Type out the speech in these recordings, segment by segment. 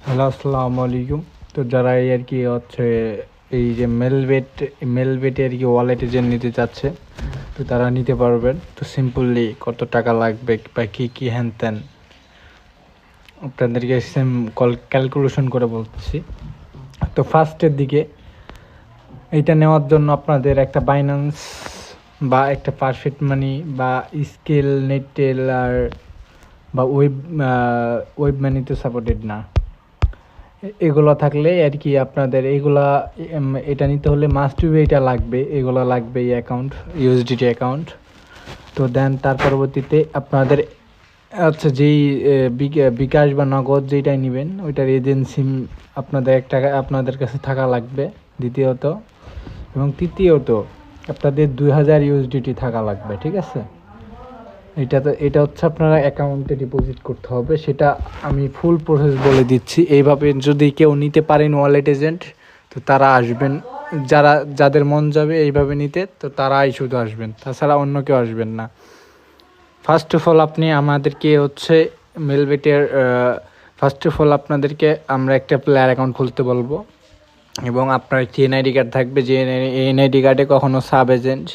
Hello, আসসালামু আলাইকুম। তো যারা এই আর কি হচ্ছে এই যে মেলবেটে আর কি ওয়ালেট এজেন্ট নিতে চাচ্ছে, তো তারা নিতে পারবেন। তো সিম্পলি কত টাকা লাগবে বা কী হ্যান ত্যান আপনাদেরকে সেম ক্যালকুলেশন করে বলতেছি। তো ফার্স্টের দিকে এইটা নেওয়ার জন্য আপনাদের একটা বাইন্যান্স বা একটা পারফেক্ট মানি বা স্কেল নেটেলার বা ওয়েব মানি তো সাপোর্টেড না। এগুলো থাকলে আর কি আপনাদের এটা নিতে হলে মাস্ট বি এটা লাগবে, এগুলো লাগবে এই অ্যাকাউন্ট, ইউএসডিটি অ্যাকাউন্ট। তো দেন তার পরবর্তীতে আপনাদের আচ্ছা যেই বিকাশ বা নগদ যেটাই নেবেন ওইটার এজেন্সি আপনাদের কাছে থাকা লাগবে দ্বিতীয়ত, এবং তৃতীয়ত আপনাদের 2000 ইউএসডিটি থাকা লাগবে। ঠিক আছে, এটা হচ্ছে আপনারা অ্যাকাউন্টে ডিপোজিট করতে হবে। সেটা আমি ফুল প্রসেস বলে দিচ্ছি। এইভাবে যদি কেউ নিতে পারেন ওয়ালেট এজেন্ট, তো তারা আসবেন। যাদের মন যাবে এইভাবে নিতে, তো তারাই শুধু আসবেন, তাছাড়া অন্য কেউ আসবেন না। ফার্স্ট অফ অল আপনাদেরকে আমরা একটা প্লেয়ার অ্যাকাউন্ট খুলতে বলবো, এবং আপনার একটি এনআইডি কার্ড থাকবে। যে এনআইডি কার্ডে কখনো সাব এজেন্ট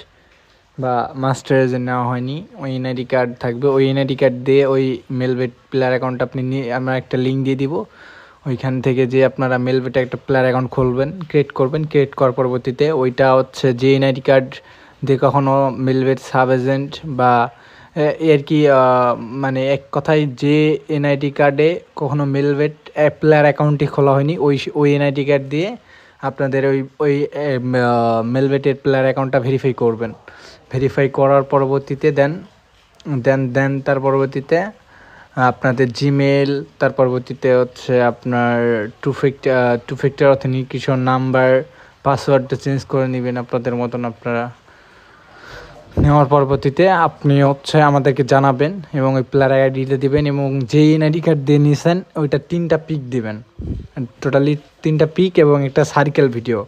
বা মাস্টার এজেন্ট নেওয়া হয়নি, ওই এনআইডি কার্ড থাকবে। ওই এনআইডি কার্ড দিয়ে ওই মেলবেট প্লেয়ার অ্যাকাউন্ট আমরা একটা লিঙ্ক দিয়ে দিব। ওইখান থেকে যে আপনারা মেলবেটে একটা প্লেয়ার অ্যাকাউন্ট ক্রিয়েট করার পরবর্তীতে ওইটা হচ্ছে যে এনআইডি কার্ড দিয়ে কখনো মেলবেট সাব এজেন্ট বা এর কি মানে এক কথায় যে এনআইডি কার্ডে কখনো মেলবেট প্লেয়ার অ্যাকাউন্টই খোলা হয়নি, ওই এনআইডি কার্ড দিয়ে আপনাদের ওই মেলবেটের প্লেয়ার অ্যাকাউন্টটা ভেরিফাই করার পরবর্তীতে তার পরবর্তীতে আপনাদের জিমেল, তার পরবর্তীতে হচ্ছে আপনার টু ফ্যাক্টর অথেন্টিকেশন নাম্বার, পাসওয়ার্ডটা চেঞ্জ করে নেবেন আপনাদের মতন। আপনারা নেওয়ার পরবর্তীতে আপনি হচ্ছে আমাদেরকে জানাবেন এবং ওই প্লেয়ার আইডিটা দিবেন, এবং যেই এনআইডি কার্ড দিয়ে নিয়েছেন ওইটা 3টা পিক দিবেন, টোটালি 3টা পিক এবং একটা সার্কেল ভিডিও।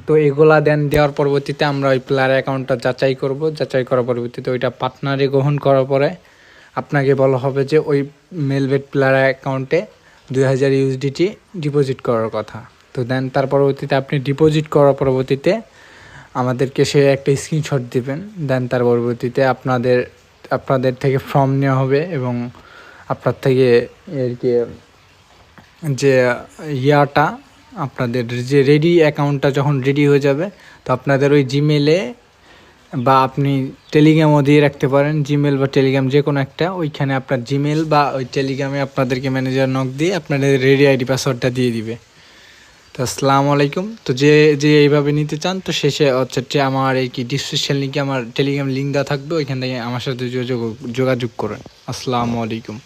তো এগুলা দেওয়ার পরবর্তীতে আমরা ওই প্লেয়ার অ্যাকাউন্টটা যাচাই করার পরবর্তীতে ওইটা পার্টনারে গ্রহণ করার পরে আপনাকে বলা হবে যে ওই মেলবেট প্লেয়ার অ্যাকাউন্টে 2000 ইউএসডিটি ডিপোজিট করার কথা। তো তার পরবর্তীতে আপনি ডিপোজিট করার পরবর্তীতে আমাদেরকে সে একটা স্ক্রিনশট দিবেন। তার পরবর্তীতে আপনাদের থেকে ফর্ম নেওয়া হবে, এবং আপনার থেকে আর কি যে আপনাদের যে রেডি অ্যাকাউন্টটা যখন রেডি হয়ে যাবে, তো আপনাদের ওই জিমেলে বা আপনি টেলিগ্রামও দিয়ে রাখতে পারেন, জিমেল বা টেলিগ্রাম যে কোনো একটা, ওইখানে আপনার জিমেল বা ওই টেলিগ্রামে আপনাদেরকে ম্যানেজার নক দিয়ে আপনাদের রেডি আইডি পাসওয়ার্ডটা দিয়ে দিবে। তো আসসালামু আলাইকুম। তো যে এইভাবে নিতে চান, তো শেষে হচ্ছে আমার এই কি ডিসক্রিপশন লিঙ্কে আমার টেলিগ্রাম লিঙ্ক দেওয়া থাকবে, ওইখান থেকে আমার সাথে যোগাযোগ করেন। আসসালামু আলাইকুম।